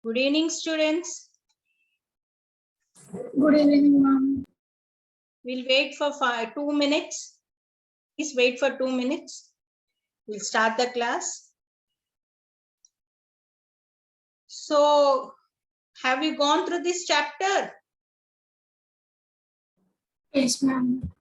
Good evening, students. Good evening, ma'am. We'll wait for 2 minutes. Please wait for 2 minutes. We'll start the class. So, have you gone through this chapter? Yes, ma'am.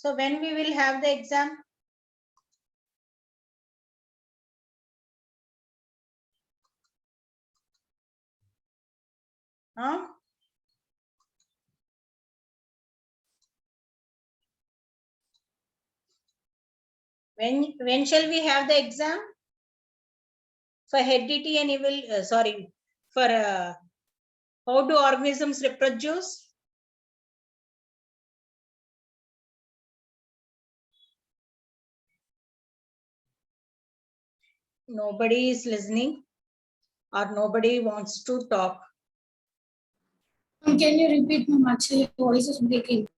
So, when we will have the exam? Huh? When shall we have the exam? For heredity and evil, for how do organisms reproduce? Nobody is listening or nobody wants to talk. Can you repeat, ma'am? Actually, voice is breaking.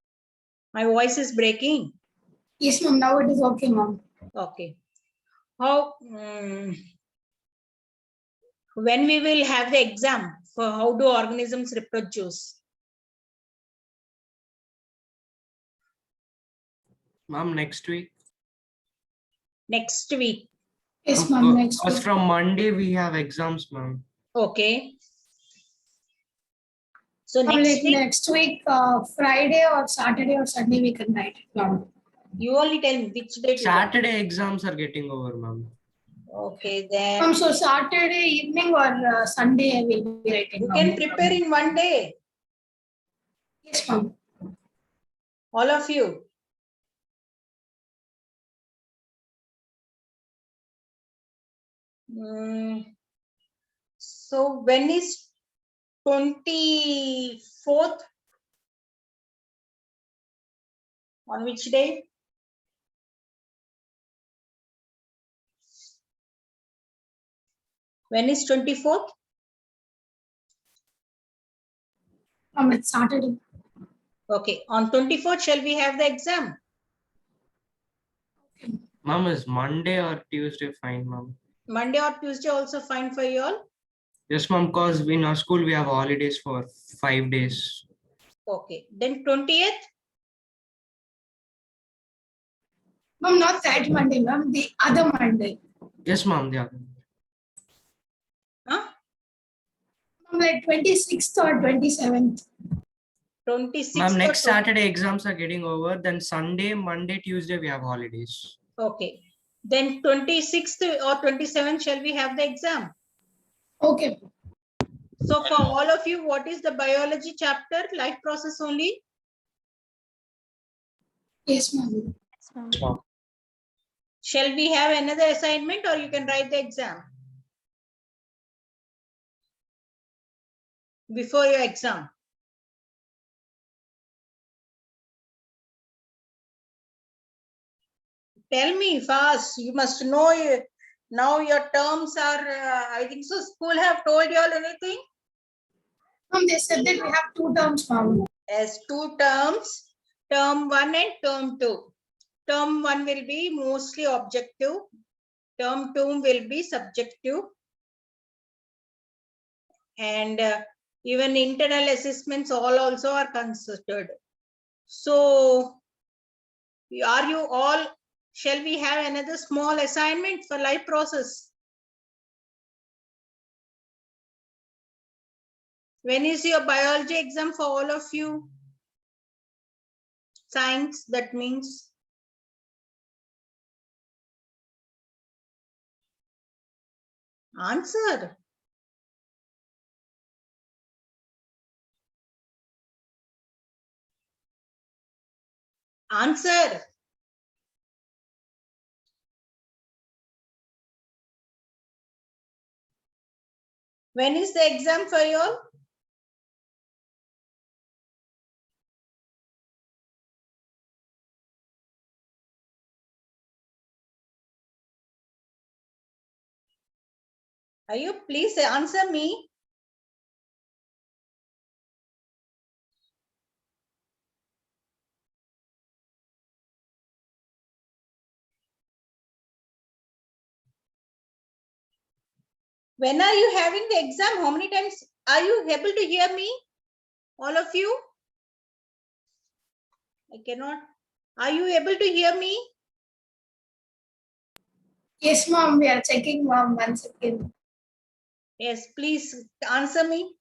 My voice is breaking. Yes, ma'am. Now it is okay, ma'am. Okay. How when we will have the exam for how do organisms reproduce? Ma'am, next week. Next week. Yes, ma'am. Next Because week. from Monday we have exams, ma'am. Okay. So Ma'am, next like week, next week, Friday or Saturday or Sunday we can write it, ma'am. you only tell me which date you want. Saturday exams are getting over, ma'am. Okay, then Ma'am, so Saturday evening or Sunday I will be writing. you ma'am. can prepare in one day, Yes, ma'am. all of you. So when is 24th? On which day? When is 24th? It's Saturday. Okay, on 24th shall we have the exam? Ma'am, is Monday or Tuesday fine, ma'am? Monday or Tuesday also fine for you all? Yes, ma'am, because in our school we have holidays for 5 days. Okay, then 20th? Ma'am, not that Monday, ma'am. The other Monday. Yes, ma'am, the other. Huh? Ma'am, like 26th or 27th. 26th. Ma'am, next Saturday exams are getting over. Then Sunday, Monday, Tuesday we have holidays. Okay. Then 26th or 27th shall we have the exam? Okay. So for all of you, what is the biology chapter? Life process only? Yes, ma'am. Shall we have another assignment or you can write the exam? Before your exam. Tell me fast. You must know now your terms are, I think so. School have told you all anything? Ma'am, they said that we have 2 terms, ma'am. As 2 terms, term 1 and term 2. Term 1 will be mostly objective. Term 2 will be subjective. And even internal assessments all also are considered. So, are you all, shall we have another small assignment for life process? When is your biology exam for all of you? Science, that means. Answer. Answer. When is the exam for you all? Are you? Please answer me. When are you having the exam? How many times are you able to hear me? All of you? I cannot. Are you able to hear me? Yes, ma'am. We are checking, ma'am. 1 second. Yes, please answer me.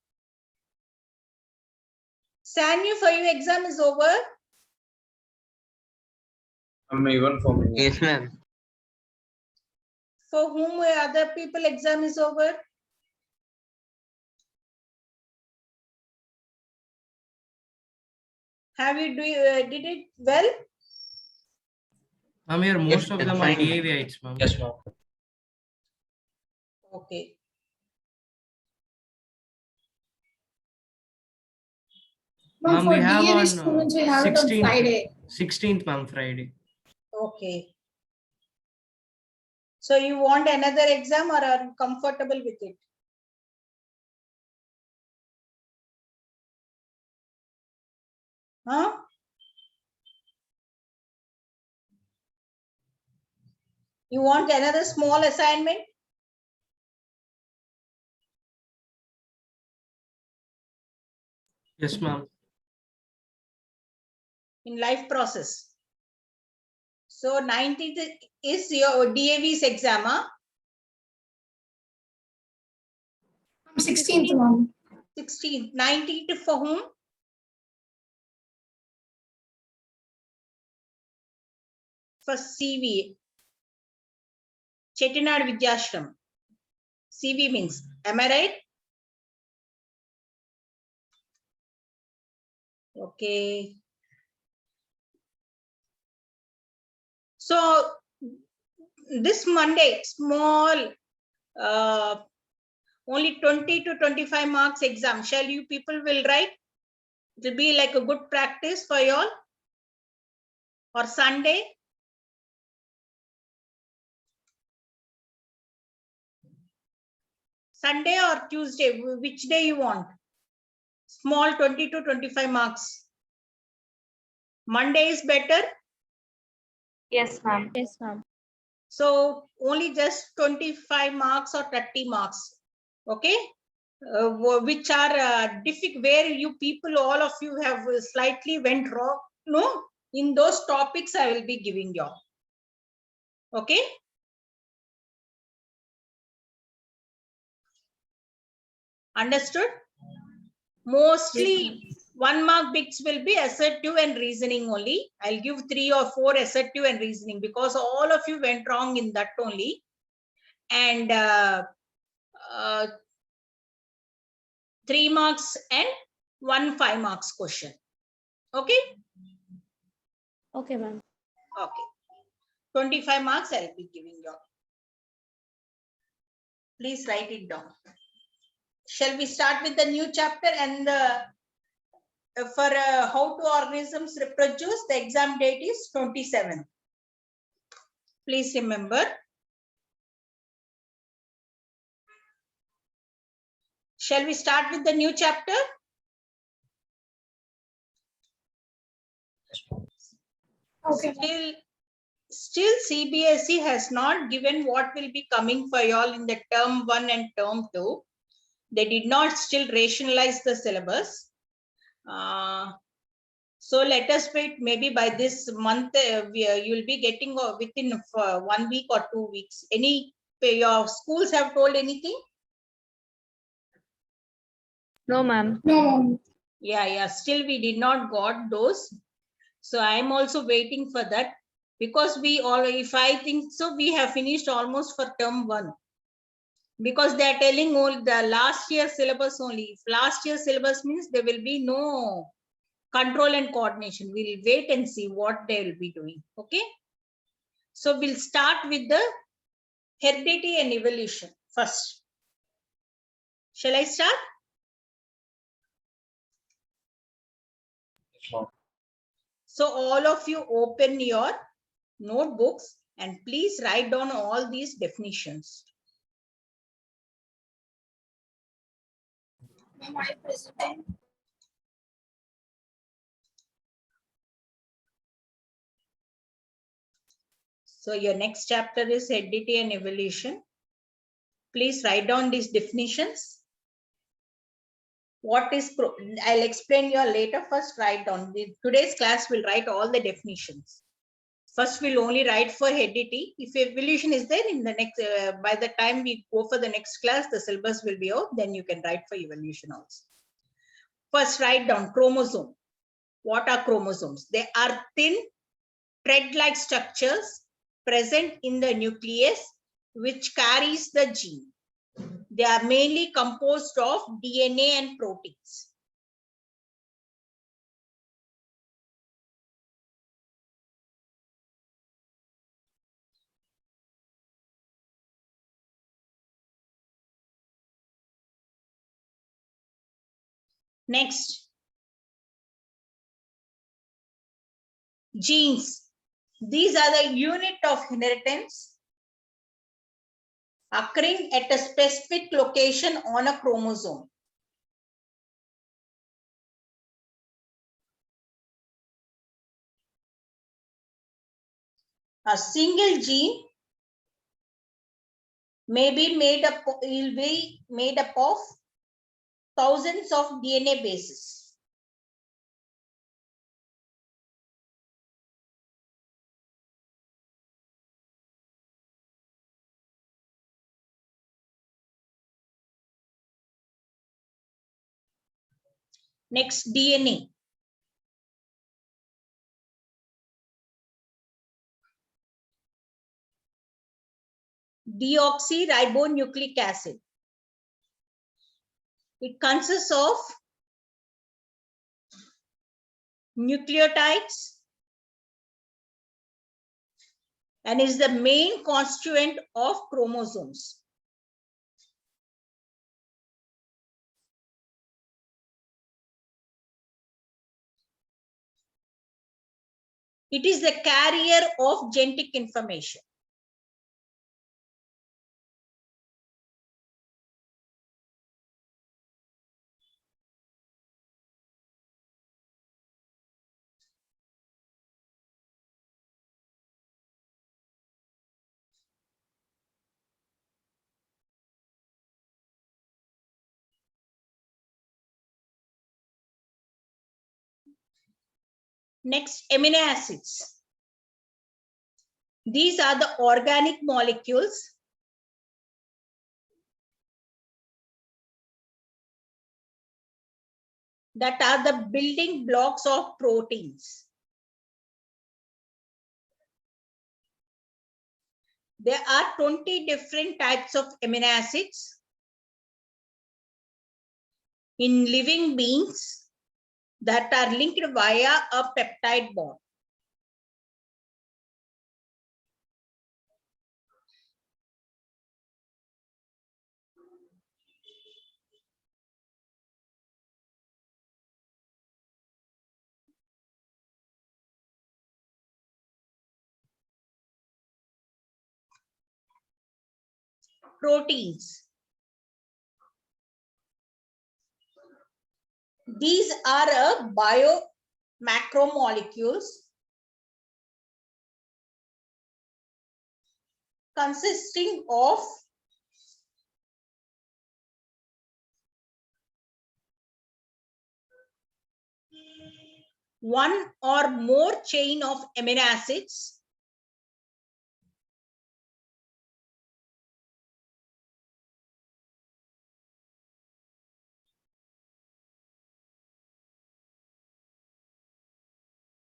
Sanyu, for you exam is over. Even for me. Yes, ma'am. For whom other people exam is over? Have you did it well? Ma'am, here most of that's them are fine. DAVItes, ma'am. Yes, ma'am. Okay. Ma'am, Ma'am, for we have DAV on students, we have it on 16th. Friday. 16th, ma'am, Friday. Okay. So you want another exam or are you comfortable with it? Huh? You want another small assignment? Yes, ma'am. In life process. So 19th is your DAV's exam, huh? 16th, ma'am. 16th. 19th for whom? For CV. Chettinad Vidyashram. CV means, am I right? Okay. So this Monday, small, only 20 to 25 marks exam. Shall you people will write? It will be like a good practice for you all. Or Sunday. Sunday or Tuesday, which day you want? Small 20 to 25 marks. Monday is better. Yes, ma'am. Yes, ma'am. So only just 25 marks or 30 marks. Okay. Which are difficult, where you people, all of you have slightly went wrong. No, in those topics I will be giving you. Okay. Understood? Mostly 1 mark bits will be assertive and reasoning only. I'll give 3 or 4 assertive and reasoning because all of you went wrong in that only. And 3 marks and 1 5 marks question. Okay. Okay, ma'am. Okay. 25 marks I'll be giving you. Please write it down. Shall we start with the new chapter and for how do organisms reproduce? The exam date is 27. Please remember. Shall we start with the new chapter? Okay. Still CBSE has not given what will be coming for you all in the term 1 and term 2. They did not still rationalize the syllabus. So let us wait, maybe by this month you will be getting within 1 week or 2 weeks. Your schools have told anything? No, ma'am. No, ma'am. Yeah, still we did not got those. So I am also waiting for that, because if I think so, we have finished almost for term 1. Because they are telling all the last year syllabus only. If last year syllabus means there will be no control and coordination. We'll wait and see what they will be doing. Okay. So we'll start with the heredity and evolution first. Shall I start? So all of you open your notebooks and please write down all these definitions. Ma'am, I presented. So your next chapter is heredity and evolution. Please write down these definitions. What is, I'll explain you later. First write down. Today's class will write all the definitions. First we'll only write for heredity. If evolution is there in the next, by the time we go for the next class, the syllabus will be out, then you can write for evolution also. First write down chromosome. What are chromosomes? They are thin thread-like structures present in the nucleus which carries the gene. They are mainly composed of DNA and proteins. Next, genes. These are the unit of inheritance occurring at a specific location on a chromosome. A single gene may be made up, will be made up of thousands of DNA bases. Next, DNA. Deoxyribonucleic acid. It consists of nucleotides and is the main constituent of chromosomes. It is the carrier of genetic information. Next, amino acids. These are the organic molecules that are the building blocks of proteins. There are 20 different types of amino acids in living beings that are linked via a peptide bond. Proteins. These are a bio macromolecules consisting of one or more chain of amino acids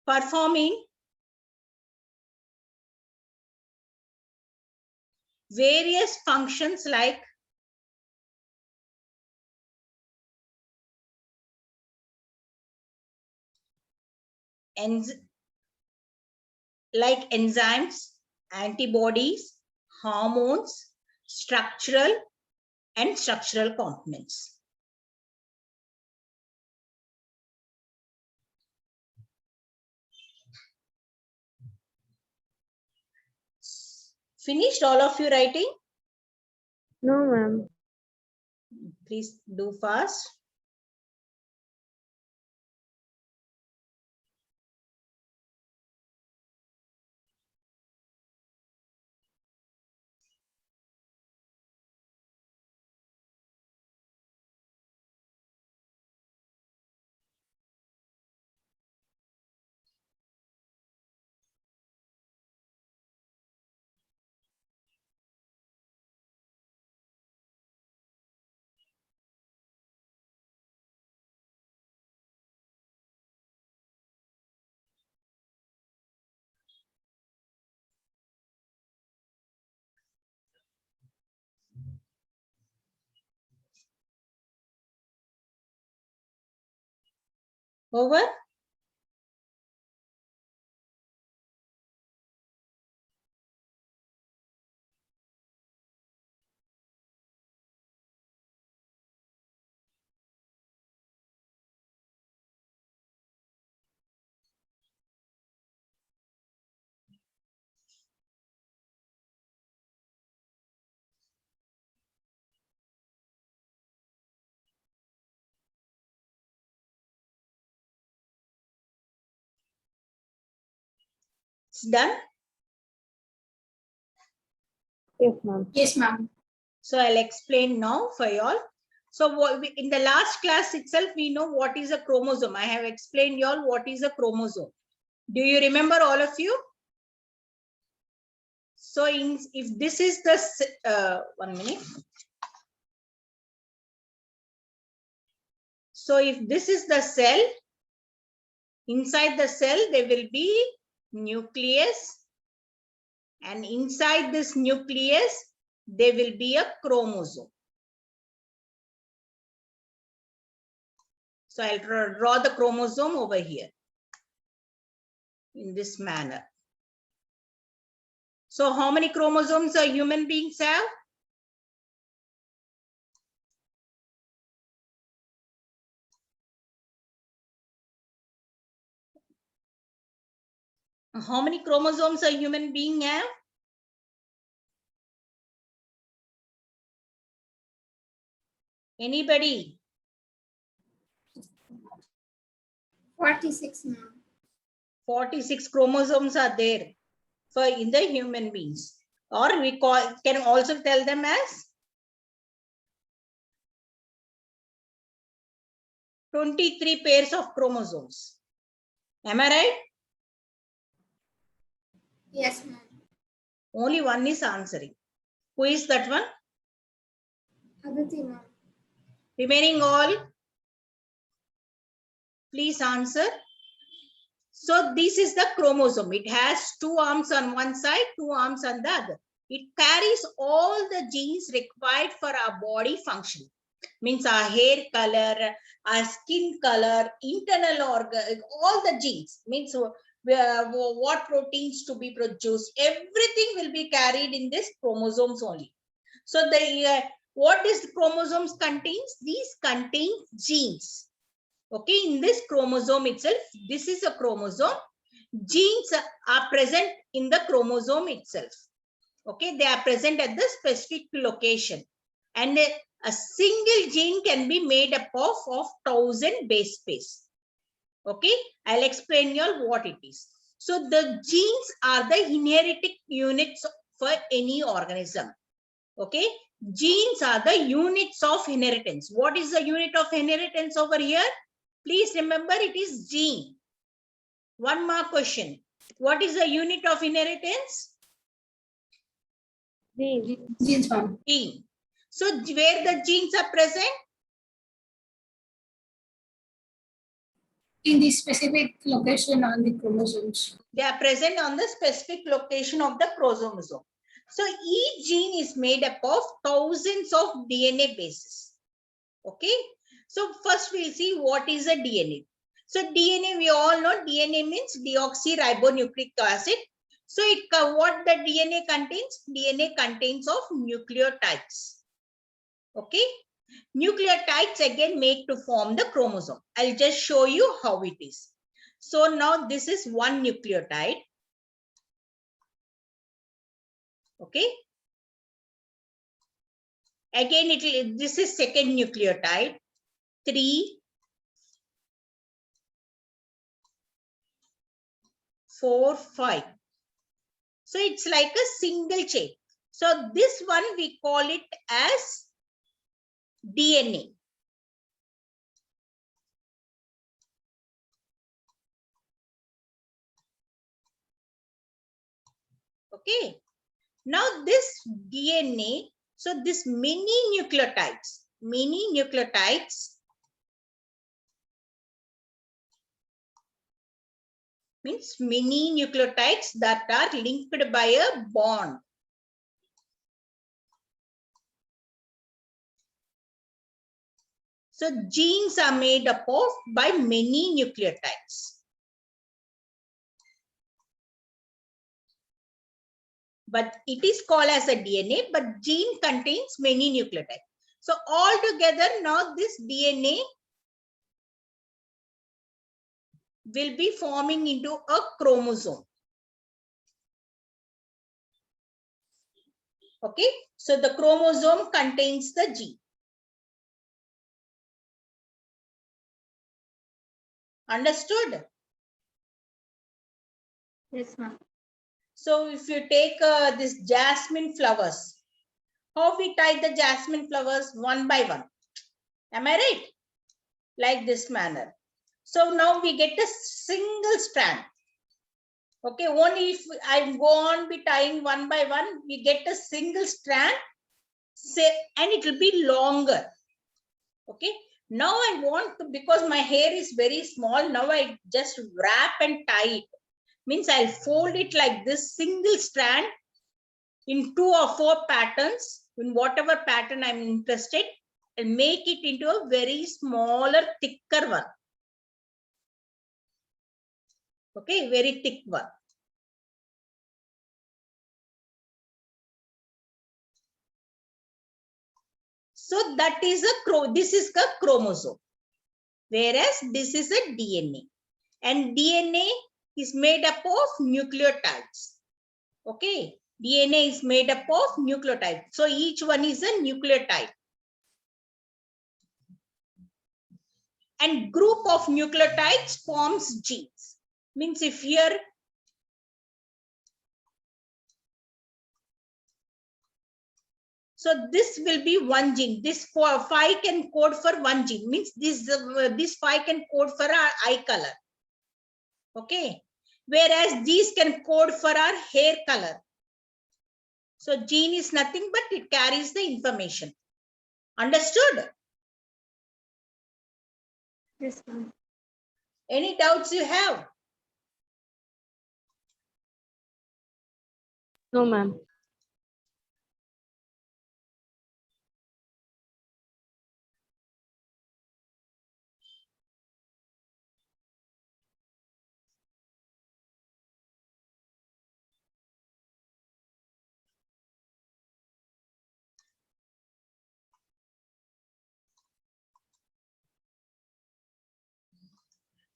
performing various functions like enzymes, antibodies, hormones, structural and structural components. Finished all of you writing? No, ma'am. Please do fast. Over? It's done. Yes, ma'am. Yes, ma'am. So I'll explain now for you all. So in the last class itself, we know what is a chromosome. I have explained you all what is a chromosome. Do you remember all of you? So if this is the, 1 minute. So if this is the cell, inside the cell, there will be nucleus. And inside this nucleus, there will be a chromosome. So I'll draw the chromosome over here in this manner. So how many chromosomes are human beings have? How many chromosomes a human being have? Anybody? 46, ma'am. 46 chromosomes are there for in the human beings, or we can also tell them as 23 pairs of chromosomes. Am I right? Yes, ma'am. Only one is answering. Who is that one? Aditi, ma'am. Remaining all, please answer. So this is the chromosome. It has 2 arms on one side, 2 arms on the other. It carries all the genes required for our body function. Means our hair color, our skin color, internal organ, all the genes. Means what proteins to be produced. Everything will be carried in this chromosomes only. So what is the chromosomes contains? These contain genes. Okay, in this chromosome itself, this is a chromosome. Genes are present in the chromosome itself. Okay, they are present at the specific location. And a single gene can be made up of 1000 base pairs. Okay, I'll explain you all what it is. So the genes are the inherited units for any organism. Okay, genes are the units of inheritance. What is the unit of inheritance over here? Please remember, it is gene. One more question. What is the unit of inheritance? Genes, ma'am. Gene. So where the genes are present? In the specific location on the chromosomes. They are present on the specific location of the chromosome. So each gene is made up of thousands of DNA bases. Okay. So first we'll see what is a DNA. So DNA, we all know DNA means deoxyribonucleic acid. So what the DNA contains? DNA contains of nucleotides. Okay. Nucleotides again make to form the chromosome. I'll just show you how it is. So now this is one nucleotide. Okay. Again, this is second nucleotide. 3, 4, 5. So it's like a single chain. So this one we call it as DNA. Okay. Now this DNA, so this many nucleotides means many nucleotides that are linked by a bond. So genes are made up of by many nucleotides. But it is called as a DNA, but gene contains many nucleotides. So all together now this DNA will be forming into a chromosome. Okay, so the chromosome contains the gene. Understood? Yes, ma'am. So if you take this jasmine flowers, how we tie the jasmine flowers one by one? Am I right? Like this manner. So now we get a single strand. Okay, only if I go on be tying one by one, we get a single strand, say, and it will be longer. Okay, now I want to, because my hair is very small, now I just wrap and tie it. Means I'll fold it like this single strand in 2 or 4 patterns, in whatever pattern I'm interested, and make it into a very smaller, thicker one. Okay, very thick one. So that is this is the chromosome, whereas this is a DNA, and DNA is made up of nucleotides. Okay, DNA is made up of nucleotides. So each one is a nucleotide. And group of nucleotides forms genes. Means if here so this will be one gene. This 5 can code for one gene. Means this 5 can code for our eye color. Okay, whereas these can code for our hair color. So gene is nothing but it carries the information. Understood? Yes, ma'am. Any doubts you have? No, ma'am.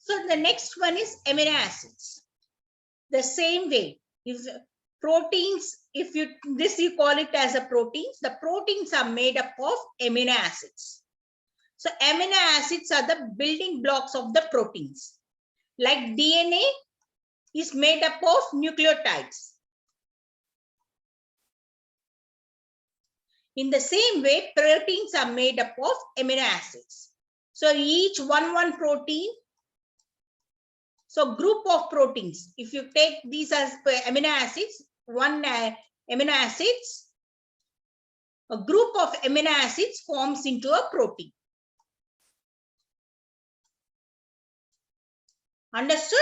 So the next one is amino acids. The same way, if proteins, if you call it as a proteins, the proteins are made up of amino acids. So amino acids are the building blocks of the proteins. Like DNA is made up of nucleotides. In the same way, proteins are made up of amino acids. So each one protein, so group of proteins, if you take these as amino acids, one amino acids, a group of amino acids forms into a protein. Understood?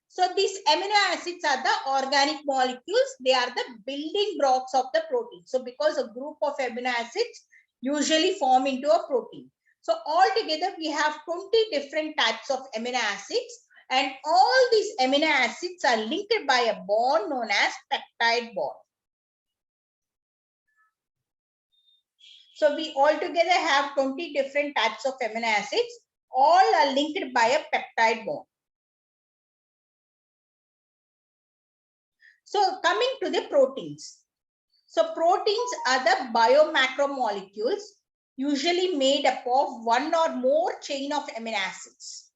So these amino acids are the organic molecules. They are the building blocks of the protein. So because a group of amino acids usually form into a protein. So altogether we have 20 different types of amino acids, and all these amino acids are linked by a bond known as peptide bond. So we altogether have 20 different types of amino acids. All are linked by a peptide bond. So coming to the proteins. So proteins are the biomacromolecules usually made up of one or more chain of amino acids.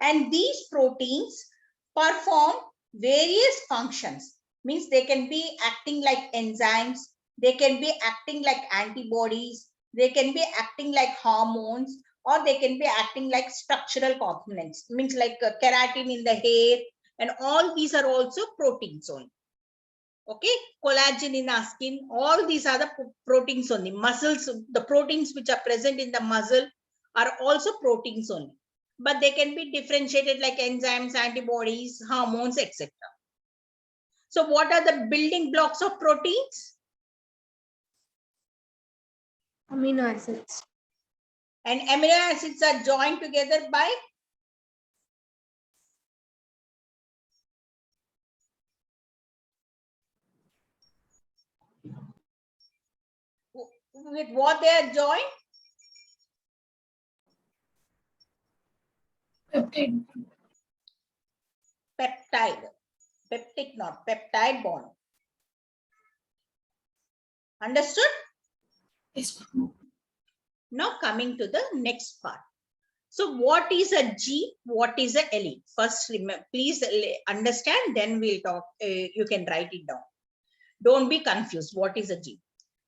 And these proteins perform various functions. Means they can be acting like enzymes, they can be acting like antibodies, they can be acting like hormones, or they can be acting like structural components. Means like keratin in the hair, and all these are also proteins only. Okay, collagen in our skin, all these are the proteins only. Muscles, the proteins which are present in the muscle are also proteins only, but they can be differentiated like enzymes, antibodies, hormones, etc. So what are the building blocks of proteins? Amino acids. And amino acids are joined together by with what they are joined? Peptide. Peptide. Peptic, not peptide bond. Understood? Yes, ma'am. Now coming to the next part. So what is a G? What is a LE? First, remember, please understand, then we'll talk. You can write it down. Don't be confused. What is a gene?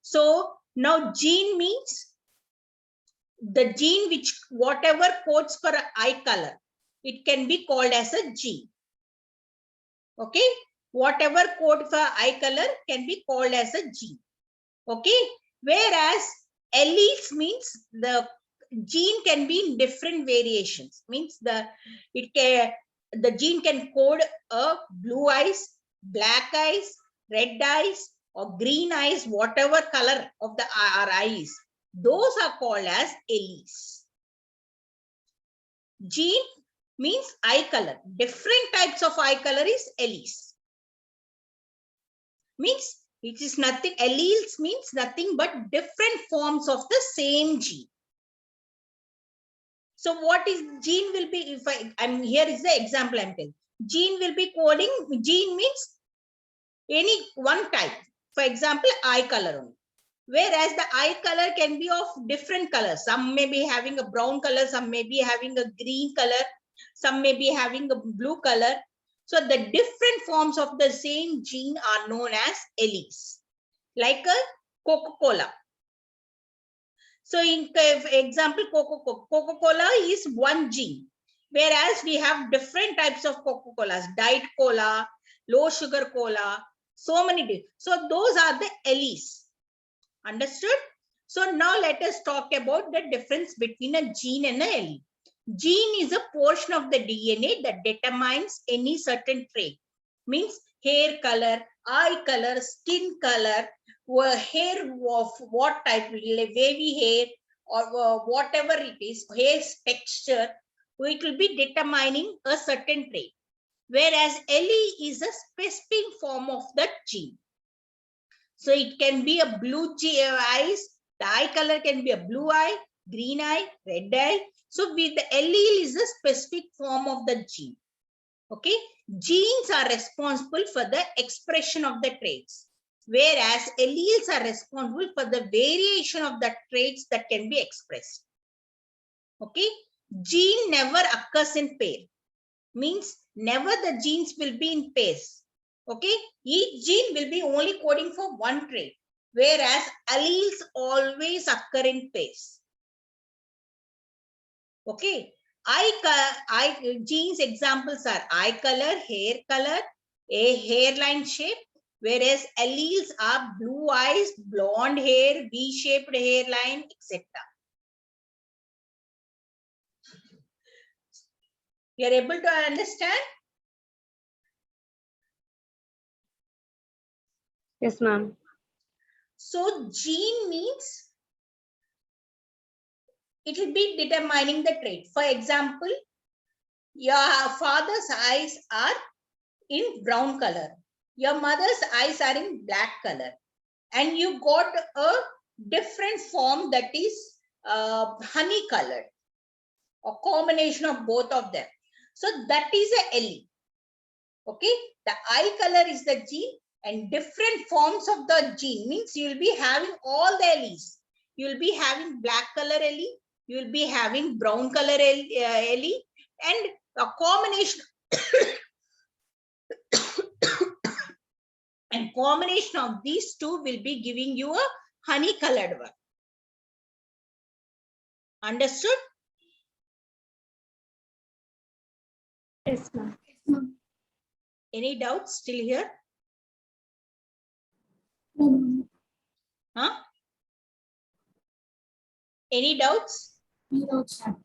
So now gene means the gene which whatever codes for eye color, it can be called as a gene. Okay, whatever code for eye color can be called as a gene. Okay, whereas alleles means the gene can be in different variations. Means the gene can code a blue eyes, black eyes, red eyes, or green eyes, whatever color of the our eyes. Those are called as alleles. Gene means eye color. Different types of eye color is alleles. Means it is nothing, alleles means nothing but different forms of the same gene. So what is gene will be, if I'm here is the example I'm telling. Gene will be coding, gene means any one type. For example, eye color only. Whereas the eye color can be of different colors. Some may be having a brown color, some may be having a green color, some may be having a blue color. So the different forms of the same gene are known as alleles. Like a Coca-Cola. So in example, Coca-Cola is one gene, whereas we have different types of Coca-Colas, diet cola, low sugar cola, so many. So those are the alleles. Understood? So now let us talk about the difference between a gene and an allele. Gene is a portion of the DNA that determines any certain trait. Means hair color, eye color, skin color, hair of what type, wavy hair or whatever it is, hair texture, it will be determining a certain trait. Whereas allele is a specific form of that gene. So it can be a blue eyes, the eye color can be a blue eye, green eye, red eye. So with the allele is a specific form of the gene. Okay, genes are responsible for the expression of the traits, whereas alleles are responsible for the variation of the traits that can be expressed. Okay, gene never occurs in pair. Means never the genes will be in pairs. Okay, each gene will be only coding for one trait, whereas alleles always occur in pairs. Okay, genes examples are eye color, hair color, a hairline shape, whereas alleles are blue eyes, blonde hair, V-shaped hairline, etc. You are able to understand? Yes, ma'am. So gene means it will be determining the trait. For example, your father's eyes are in brown color. Your mother's eyes are in black color. and you got a different form that is honey colored, a combination of both of them. So that is a LE. Okay, the eye color is the gene, and different forms of the gene means you will be having all the LEs. You will be having black color LE, you will be having brown color LE, and a combination and combination of these two will be giving you a honey colored one. Understood? Yes, ma'am. Yes, ma'am. Any doubts still here? No, ma'am. Huh? Any doubts? No doubts, ma'am.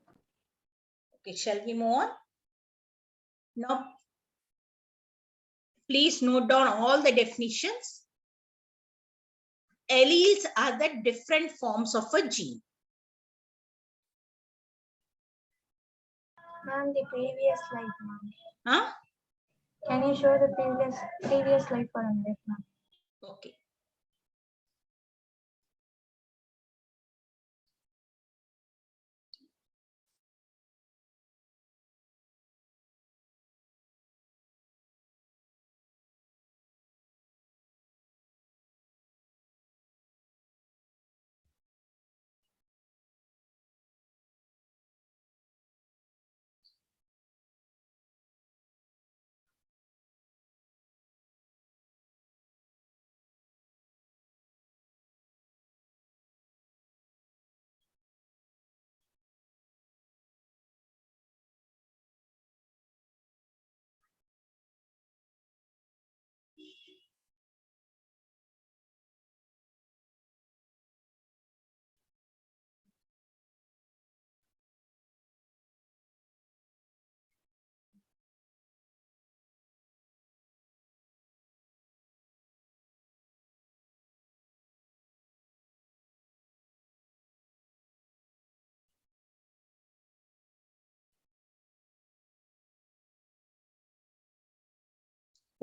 Okay, shall we move on? Now, please note down all the definitions. Alleles are the different forms of a gene. Ma'am, the previous slide, ma'am. Huh? Can you show the previous slide for a minute, ma'am? Okay.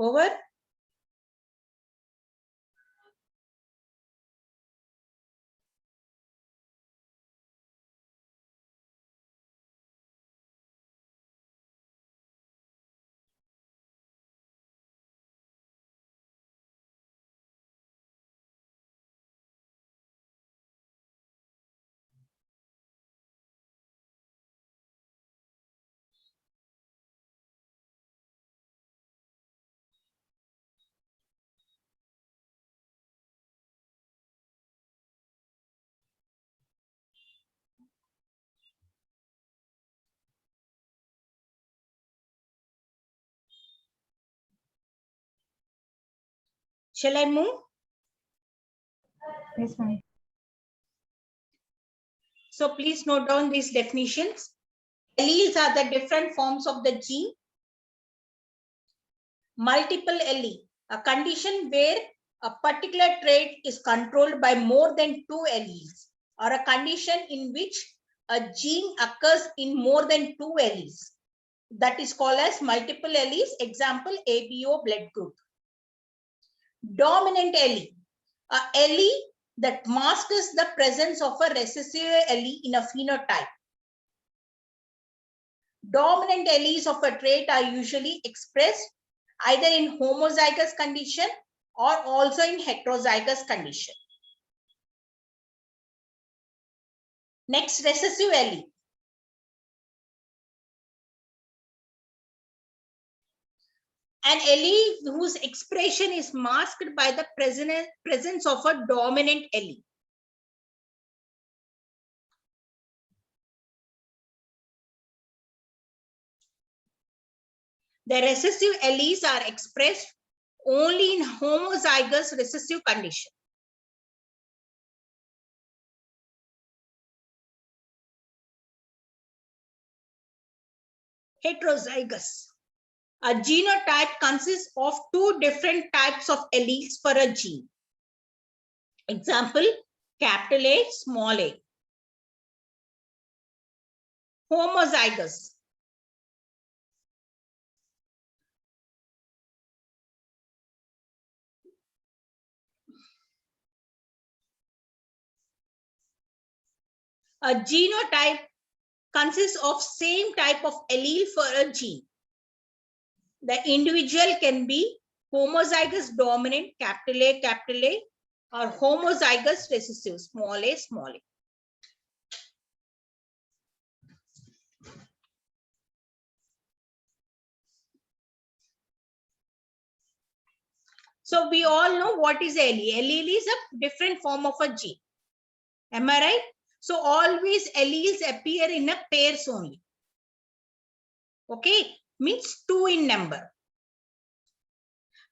Over. Shall I move? Yes, ma'am. So please note down these definitions. Alleles are the different forms of the gene. Multiple allele, a condition where a particular trait is controlled by more than two alleles, or a condition in which a gene occurs in more than two alleles. That is called as multiple alleles. Example, ABO blood group. Dominant allele, a allele that masks the presence of a recessive allele in a phenotype. Dominant alleles of a trait are usually expressed either in homozygous condition or also in heterozygous condition. Next, recessive allele. An allele whose expression is masked by the presence of a dominant allele. The recessive alleles are expressed only in homozygous recessive condition. Heterozygous. A genotype consists of two different types of alleles for a gene. Example, capital A, small a. Homozygous. A genotype consists of same type of allele for a gene. The individual can be homozygous dominant, capital A, or homozygous recessive, small a, small a. So we all know what is allele. Allele is a different form of a gene. Am I right? So always alleles appear in a pairs only. Okay, means 2 in number.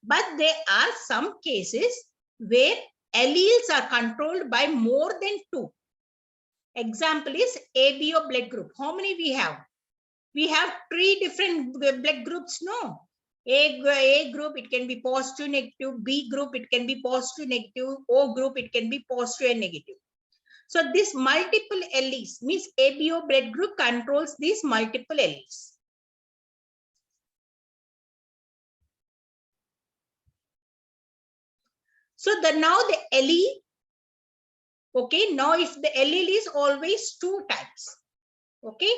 But there are some cases where alleles are controlled by more than 2. Example is ABO blood group. How many we have? We have 3 different blood groups, no? A group, it can be positive, negative. B group, it can be positive, negative. O group, it can be positive and negative. So this multiple alleles means ABO blood group controls these multiple alleles. So now the allele, okay, now if the allele is always 2 types, okay.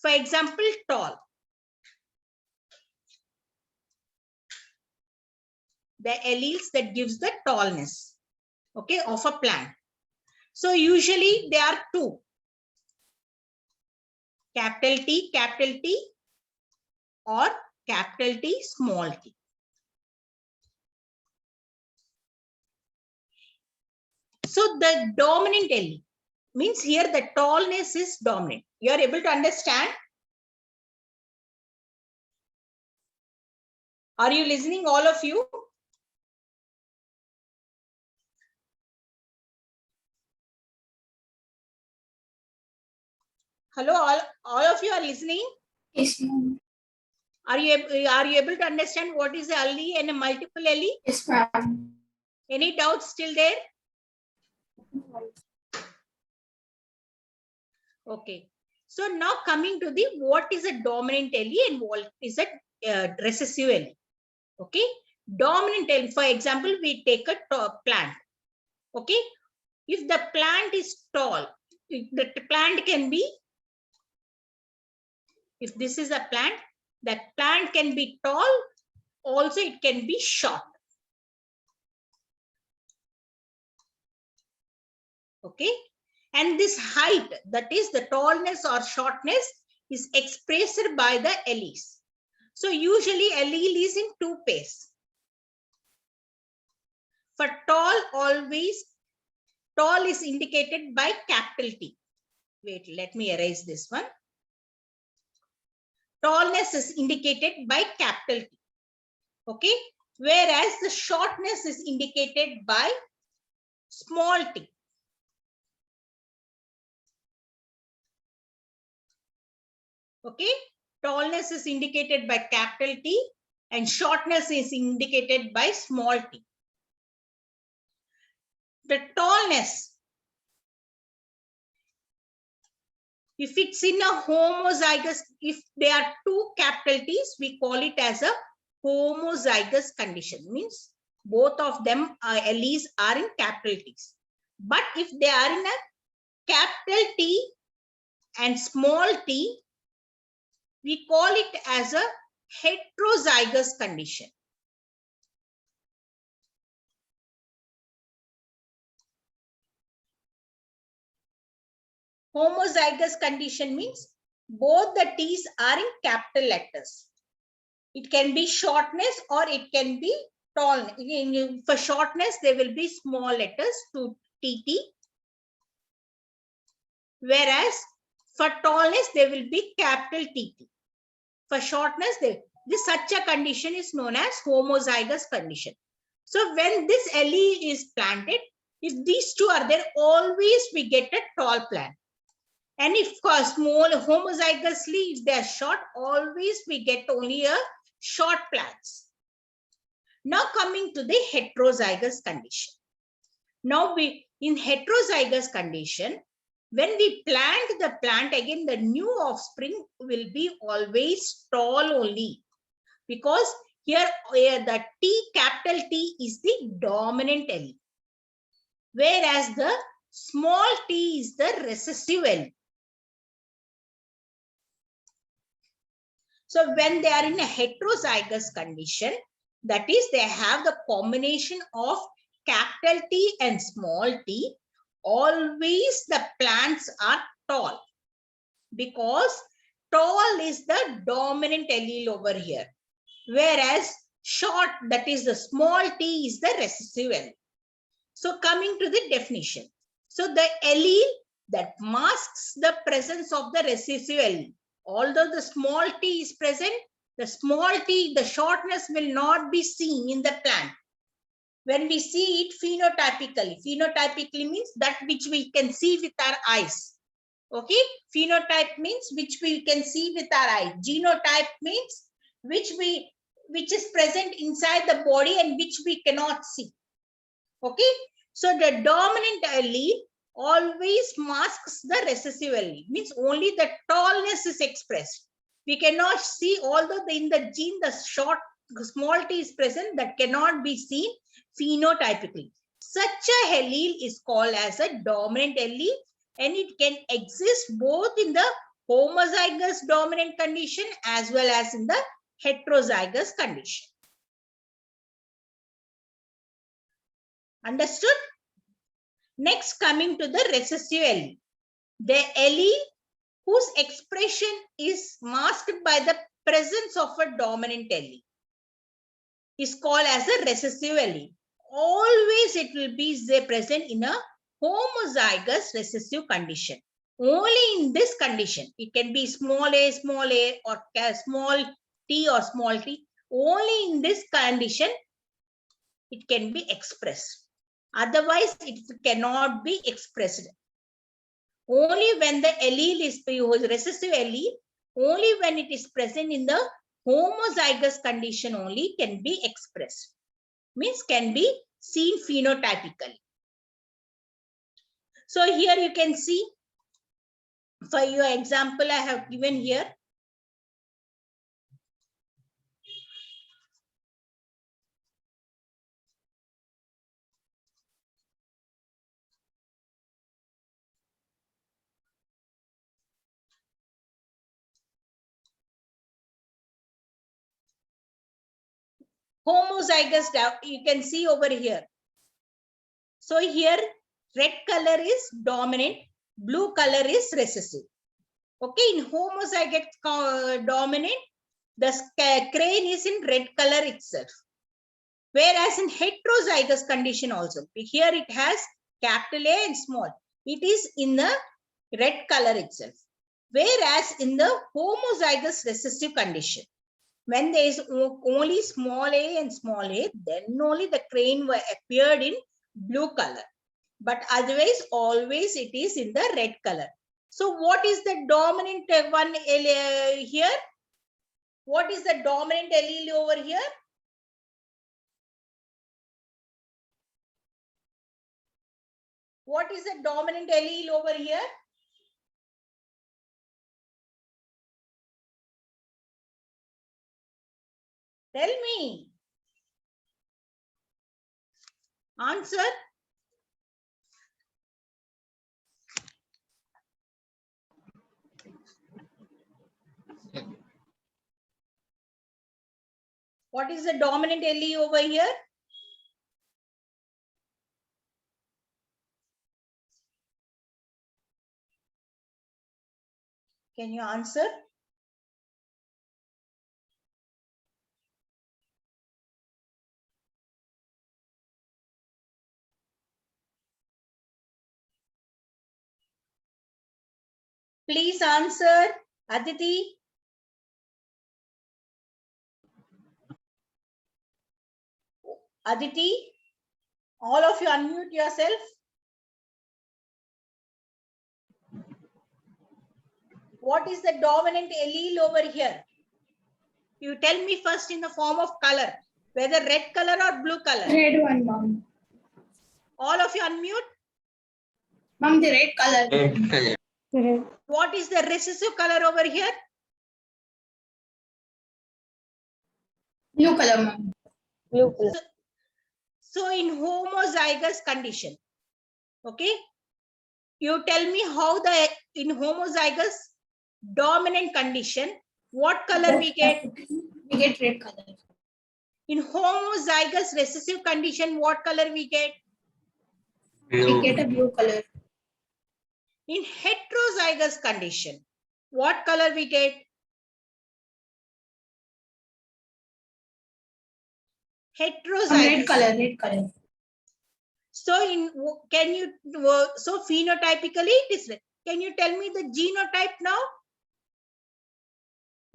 For example, tall. The alleles that gives the tallness, okay, of a plant. So usually there are 2. Capital T or capital T, small t. So the dominant allele means here the tallness is dominant. You are able to understand? Are you listening, all of you? Hello, all of you are listening? Yes, ma'am. Are you able to understand what is the allele and a multiple allele? Yes, ma'am. Any doubts still there? Okay. So now coming to the what is a dominant allele and what is a recessive allele. Okay. Dominant allele, for example, we take a plant. Okay. If the plant is tall, the plant can be, if this is a plant, the plant can be tall, also it can be short. Okay. And this height, that is the tallness or shortness, is expressed by the alleles. So usually allele is in 2 pairs. For tall, always tall is indicated by capital T. Wait, let me erase this one. Tallness is indicated by capital T. Okay. Whereas the shortness is indicated by small t. Okay. Tallness is indicated by capital T and shortness is indicated by small t. The tallness, if it's in a homozygous, if there are 2 capital T's, we call it as a homozygous condition. Means both of them alleles are in capital T's. But if they are in a capital T and small t, we call it as a heterozygous condition. Homozygous condition means both the T's are in capital letters. It can be shortness or it can be tall. For shortness, there will be small letters to TT. Whereas for tallness, there will be capital TT. For shortness, such a condition is known as homozygous condition. So when this allele is planted, if these 2 are there, always we get a tall plant. And if small homozygously, if they are short, always we get only a short plants. Now coming to the heterozygous condition. Now in heterozygous condition, when we plant the plant, again the new offspring will be always tall only, because here the T, capital T is the dominant allele, whereas the Small t is the recessive allele. So when they are in a heterozygous condition, that is, they have the combination of capital T and small t, always the plants are tall, because tall is the dominant allele over here, whereas short, that is the small t, is the recessive allele. So coming to the definition. So the allele that masks the presence of the recessive allele, although the small t is present, the small t, the shortness will not be seen in the plant. When we see it phenotypically means that which we can see with our eyes. Okay, phenotype means which we can see with our eye. Genotype means which is present inside the body and which we cannot see. Okay, so the dominant allele always masks the recessive allele, means only the tallness is expressed. We cannot see, although in the gene the small t is present, that cannot be seen phenotypically. Such a allele is called as a dominant allele, and it can exist both in the homozygous dominant condition as well as in the heterozygous condition. Understood? Next, coming to the recessive allele. The allele whose expression is masked by the presence of a dominant allele is called as a recessive allele. Always it will be present in a homozygous recessive condition. Only in this condition, it can be small a, or small t or small t. Only in this condition, it can be expressed. Otherwise, it cannot be expressed. Only when the allele is recessive allele, only when it is present in the homozygous condition only can be expressed. Means can be seen phenotypically. So here you can see, for your example, I have given here. Homozygous, you can see over here. So here red color is dominant, blue color is recessive. Okay, in homozygous dominant, the crane is in red color itself. Whereas in heterozygous condition also, here it has capital A and small. It is in the red color itself. Whereas in the homozygous recessive condition, when there is only small a and small a, then only the crane appeared in blue color. But otherwise, always it is in the red color. So what is the dominant one here? What is the dominant allele over here? What is the dominant allele over here? Tell me. Answer. What is the dominant allele over here? Can you answer? Please answer, Aditi. Aditi, all of you unmute yourself. What is the dominant allele over here? You tell me first in the form of color, whether red color or blue color. Red one, mom. All of you unmute. Mom, the red color. What is the recessive color over here? Blue color, mom. Blue color. So in homozygous condition, okay, You tell me how in homozygous dominant condition, what color we get? We get red color. In homozygous recessive condition, what color we get? We get a blue color. In heterozygous condition, what color we get? Heterozygous. Red color, red color. So so phenotypically it is red. Can you tell me the genotype now?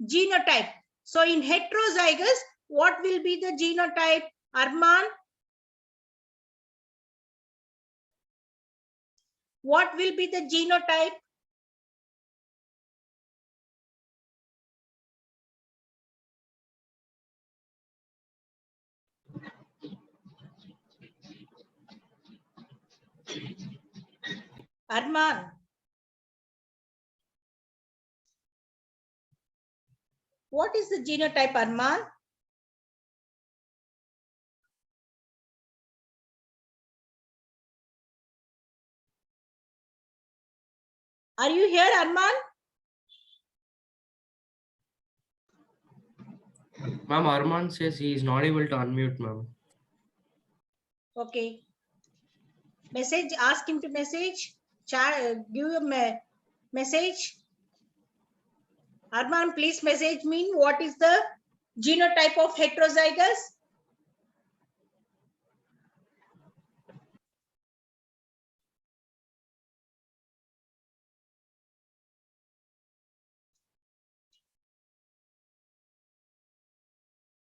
Genotype. So in heterozygous, what will be the genotype? Arman? What will be the genotype? Arman. What is the genotype, Arman? Are you here, Arman? Ma'am, Arman says he is not able to unmute, ma'am. Okay. Message, ask him to message. Give him a message. Arman, please message me. What is the genotype of heterozygous?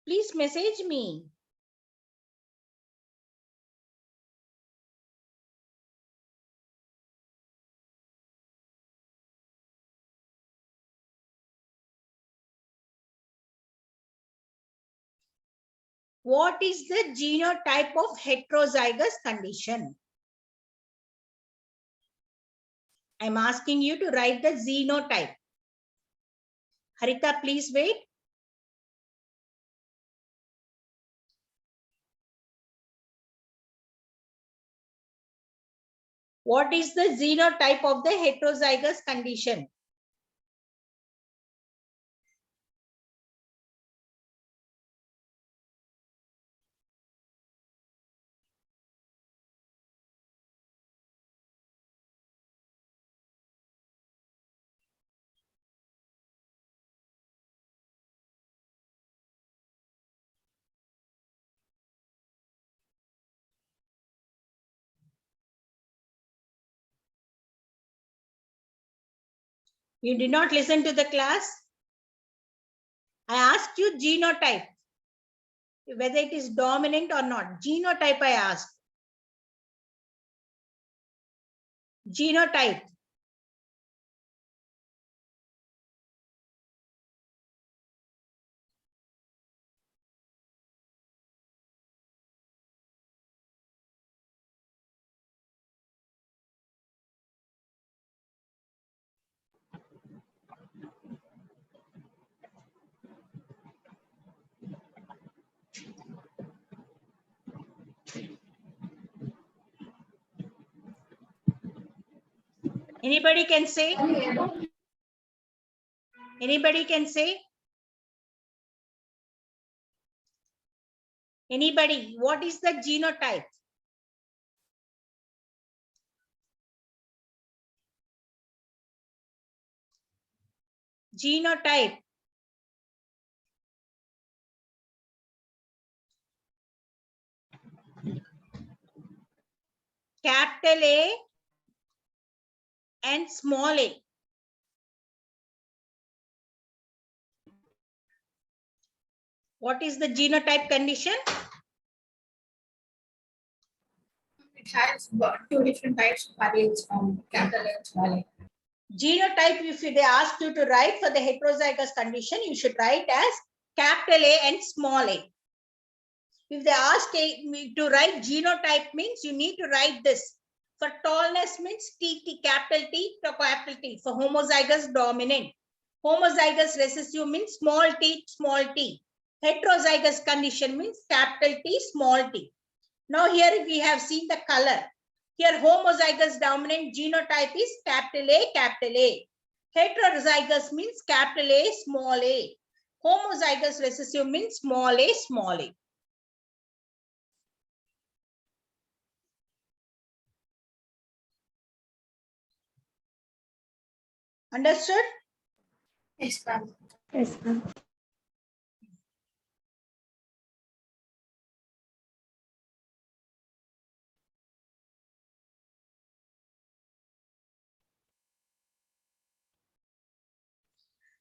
Please message me. What is the genotype of heterozygous condition? I'm asking you to write the genotype. Harita, please wait. What is the genotype of the heterozygous condition? You did not listen to the class. I asked you genotype, whether it is dominant or not. Genotype I asked. Genotype. Anybody can say? Anybody can say? Anybody, what is the genotype? Genotype. Capital A and small a. What is the genotype condition? It has two different types of alleles, capital A and small a. Genotype, if they ask you to write for the heterozygous condition, you should write as capital A and small a. If they ask me to write genotype, means you need to write this. For tallness means T, capital T to capital T. For homozygous dominant. Homozygous recessive means small t, small t. Heterozygous condition means capital T, small t. Now here we have seen the color. Here homozygous dominant genotype is capital A, capital A. Heterozygous means capital A, small a. Homozygous recessive means small a, small a. Understood? Yes, ma'am. Yes, ma'am.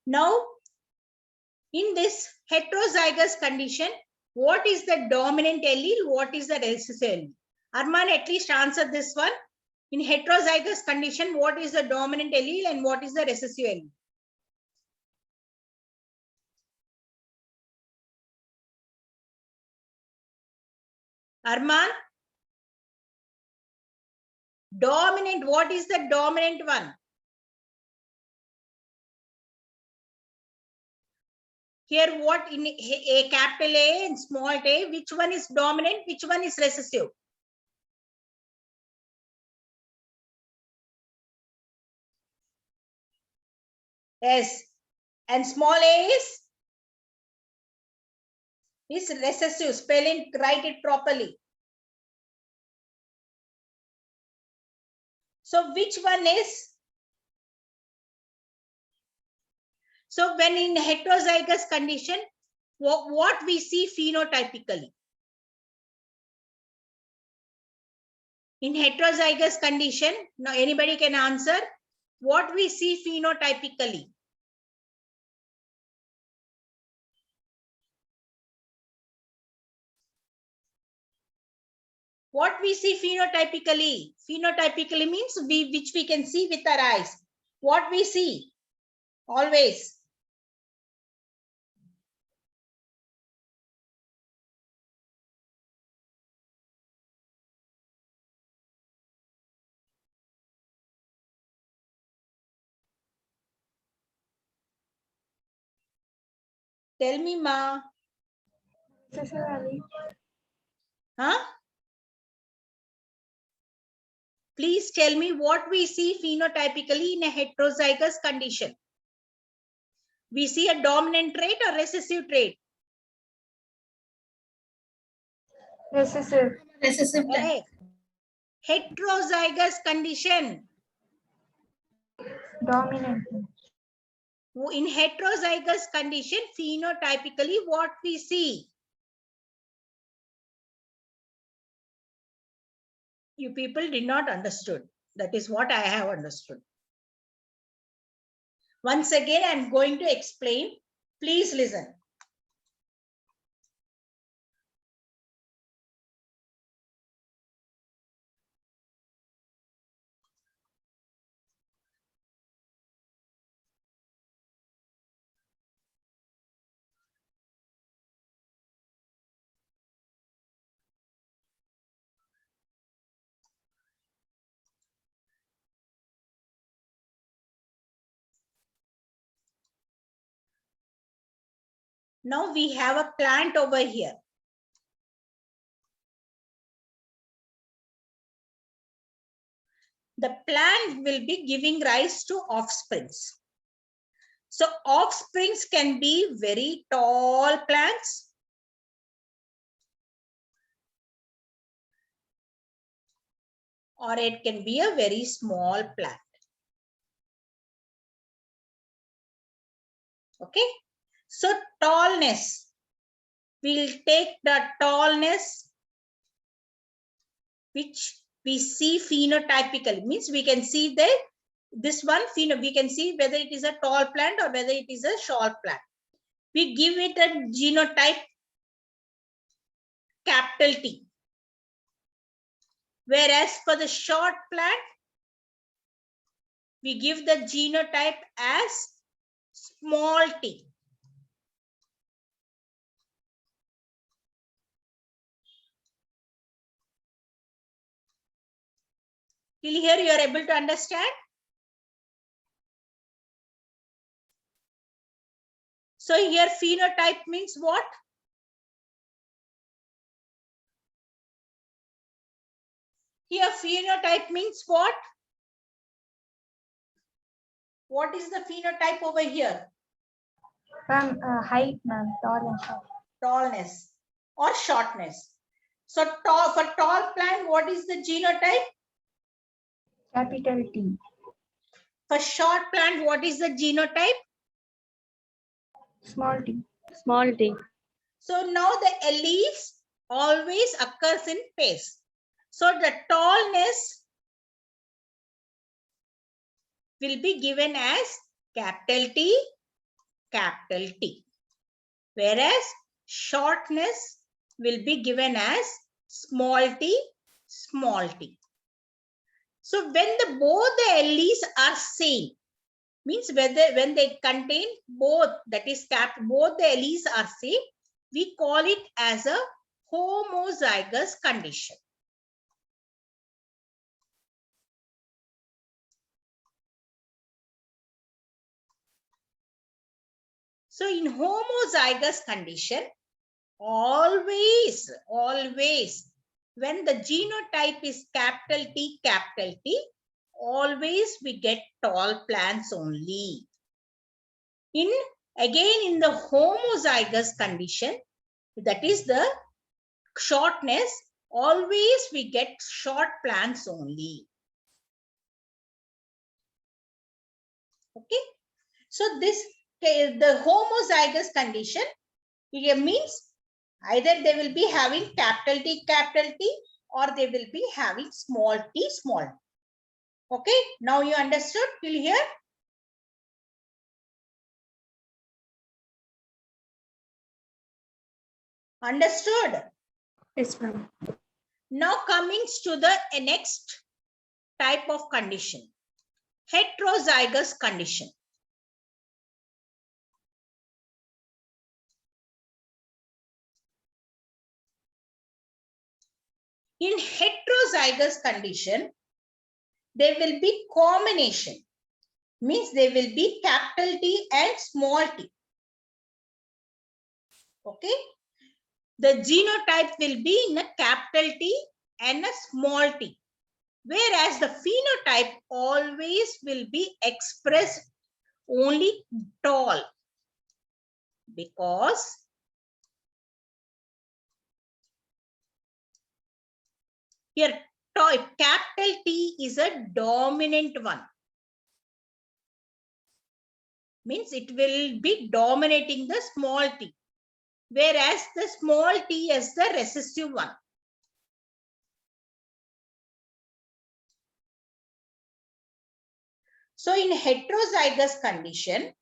Now, in this heterozygous condition, what is the dominant allele? What is the recessive allele? Arman, at least answer this one. In heterozygous condition, what is the dominant allele and what is the recessive allele? Arman? Dominant, what is the dominant one? Here, what in a capital A and small a, which one is dominant, which one is recessive? Yes. And small a is recessive. Spelling, write it properly. So which one is? So when in heterozygous condition, what we see phenotypically? In heterozygous condition, now anybody can answer. What we see phenotypically? What we see phenotypically? Phenotypically means which we can see with our eyes. What we see? Always. Tell me, ma. Recessive allele. Huh? Please tell me what we see phenotypically in a heterozygous condition. We see a dominant trait or recessive trait? Recessive. Recessive type. Hey, heterozygous condition. Dominant. In heterozygous condition, phenotypically, what we see? You people did not understood. That is what I have understood. Once again, I'm going to explain. Please listen. Now we have a plant over here. The plant will be giving rise to offsprings. So offsprings can be very tall plants, or it can be a very small plant. Okay. So tallness, we'll take the tallness which we see phenotypically, means we can see that this one we can see whether it is a tall plant or whether it is a short plant. We give it a genotype capital T. Whereas for the short plant, we give the genotype as small t. Till here you are able to understand? So here phenotype means what? Here phenotype means what? What is the phenotype over here? Ma'am, height, ma'am, tall and short. Tallness or shortness. So tall, for tall plant, what is the genotype? Capital T. For short plant, what is the genotype? Small t. Small t. So now the alleles always occurs in pairs. So the tallness will be given as capital T, capital T. Whereas shortness will be given as small t, small t. So when both the alleles are same, means when they contain both, that is both the alleles are same, we call it as a homozygous condition. So in homozygous condition, always, when the genotype is capital T, always we get tall plants only. Again, in the homozygous condition, that is the shortness, always we get short plants only. Okay. So the homozygous condition, it means either they will be having capital T, or they will be having small t, small. Okay. Now you understood till here? Understood? Yes, ma'am. Now coming to the next type of condition, heterozygous condition. In heterozygous condition, there will be combination, means there will be capital T and small t. Okay. The genotype will be in a capital T and a small t. Whereas the phenotype always will be expressed only tall, because here capital T is a dominant one. Means it will be dominating the small t, whereas the small t is the recessive one. So in heterozygous condition,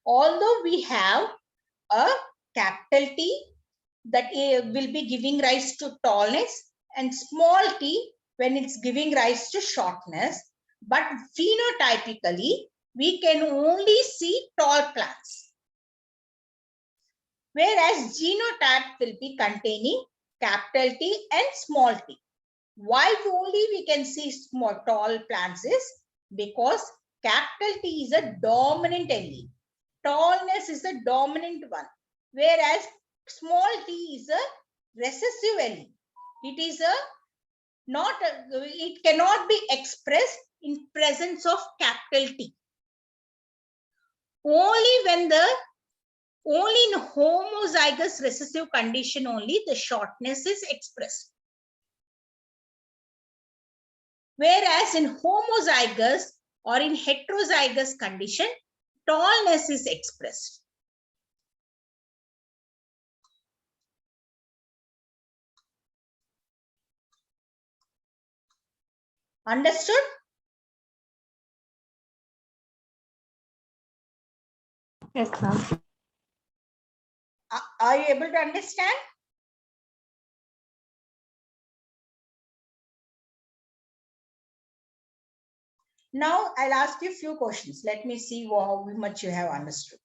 although we have a capital T that will be giving rise to tallness, and small t when it's giving rise to shortness, but phenotypically we can only see tall plants. Whereas genotype will be containing capital T and small t. Why only we can see small tall plants is because capital T is a dominant allele. Tallness is the dominant one, whereas small t is a recessive allele. It is it cannot be expressed in presence of capital T. Only in homozygous recessive condition only the shortness is expressed. Whereas in homozygous or in heterozygous condition, tallness is expressed. Understood? Yes, ma'am. Are you able to understand? Now I'll ask you a few questions. Let me see how much you have understood.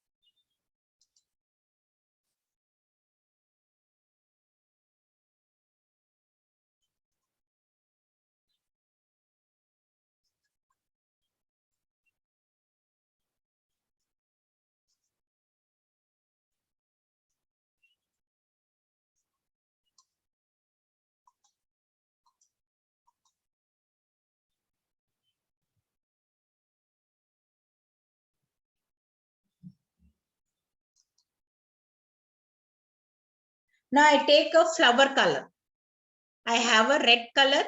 Now I take a flower color. I have a red color.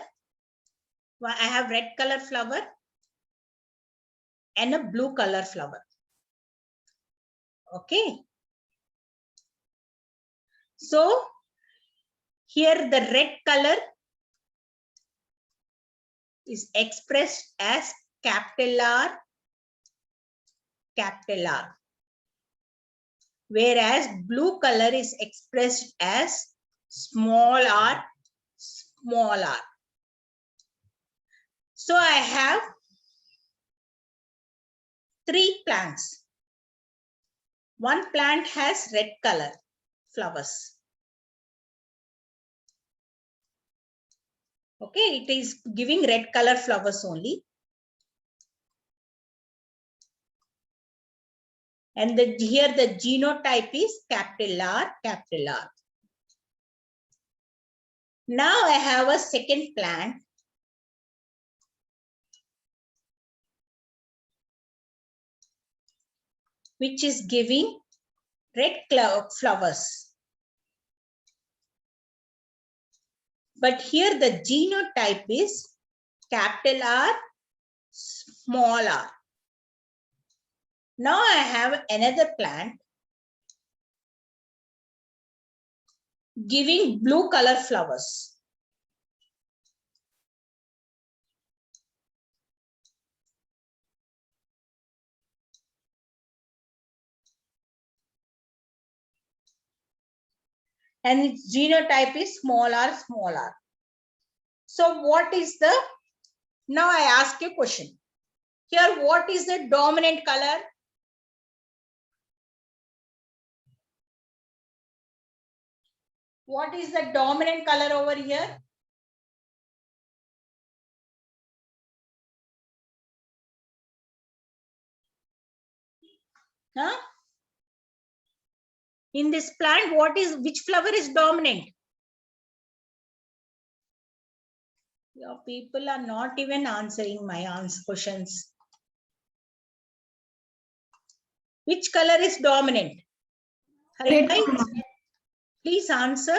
I have red color flower and a blue color flower. Okay. So here the red color is expressed as capital R, capital R. Whereas blue color is expressed as small r, small r. So I have 3 plants. One plant has red color flowers. Okay, it is giving red color flowers only. And here the genotype is capital R, capital R. Now I have a second plant. Which is giving red flowers. But here the genotype is capital R, small r. Now I have another plant giving blue color flowers. And its genotype is small r, small r. So what is the, now I ask you a question. Here, what is the dominant color? What is the dominant color over here? Huh? In this plant, which flower is dominant? Your people are not even answering my questions. Which color is dominant? Red. Please answer.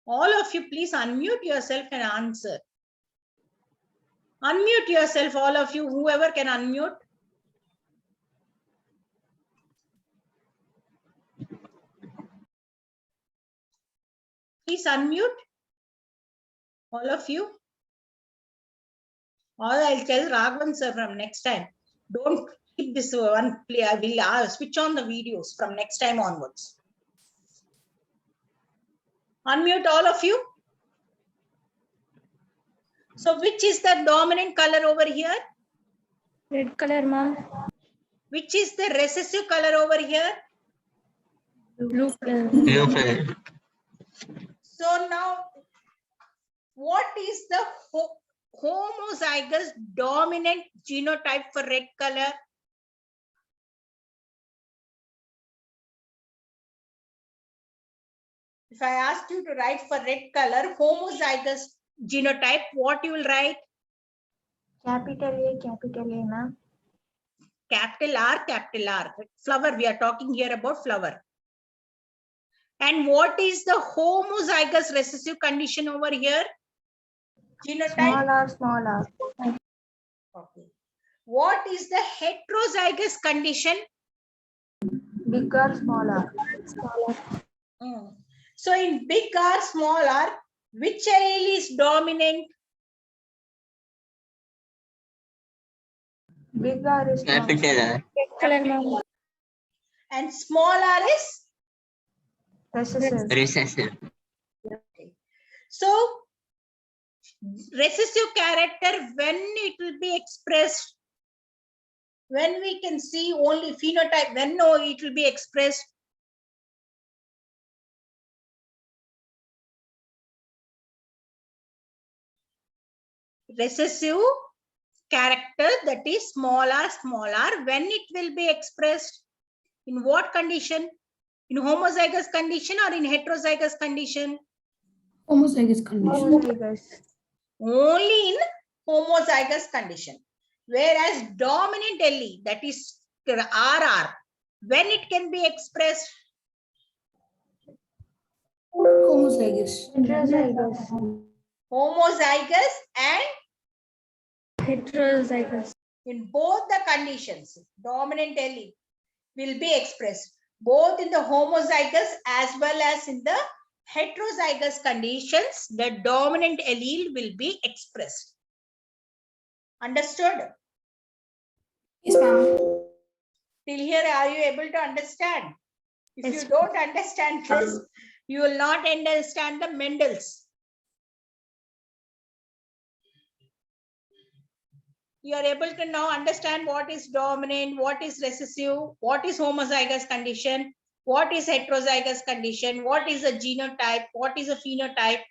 All of you, please unmute yourself and answer. Unmute yourself, all of you, whoever can unmute. Please unmute, all of you. Or I'll tell Raghavan sir from next time. Don't keep this one play. I will switch on the videos from next time onwards. Unmute all of you. So which is the dominant color over here? Red color, ma'am. Which is the recessive color over here? Blue color. Blue color. So now, what is the homozygous dominant genotype for red color? If I ask you to write for red color, homozygous genotype, what you will write? Capital A, ma'am. Capital R, capital R. Flower, we are talking here about flower. And what is the homozygous recessive condition over here? Genotype? Small r. Okay. What is the heterozygous condition? Big R, small r. So in big R, small r, which allele is dominant? Big R is small. Capital R. Red color, ma'am. And small r is? Recessive. Recessive. So recessive character, when it will be expressed, when we can see only phenotype, when no, it will be expressed. Recessive character, that is small r, when it will be expressed, in what condition? In homozygous condition or in heterozygous condition? Homozygous condition. Homozygous. Only in homozygous condition. Whereas dominant allele, that is RR, when it can be expressed? Homozygous. Heterozygous. Homozygous and Heterozygous. in both the conditions, dominant allele will be expressed both in the homozygous as well as in the heterozygous conditions. The dominant allele will be expressed. Understood? Yes, ma'am. Till here, are you able to understand? If Yes. you don't understand this, you will not understand the Mendel's. You are able to now understand what is dominant, what is recessive, what is homozygous condition, what is heterozygous condition, what is a genotype, what is a phenotype.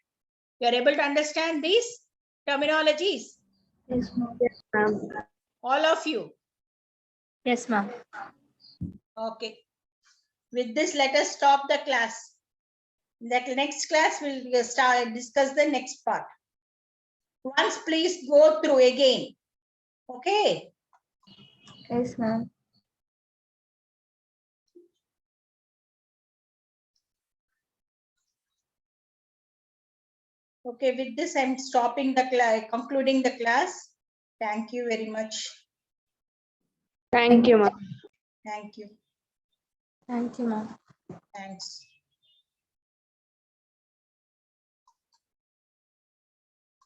You are able to understand these terminologies, Yes, ma'am. all of you. Yes, ma'am. Okay. With this, let us stop the class. In that next class, we'll discuss the next part. Once, please go through again. Okay. Yes, ma'am. Okay, with this, I'm stopping the class, concluding the class. Thank you very much. Thank you, ma'am. Thank you. Thank you, ma'am. Thanks.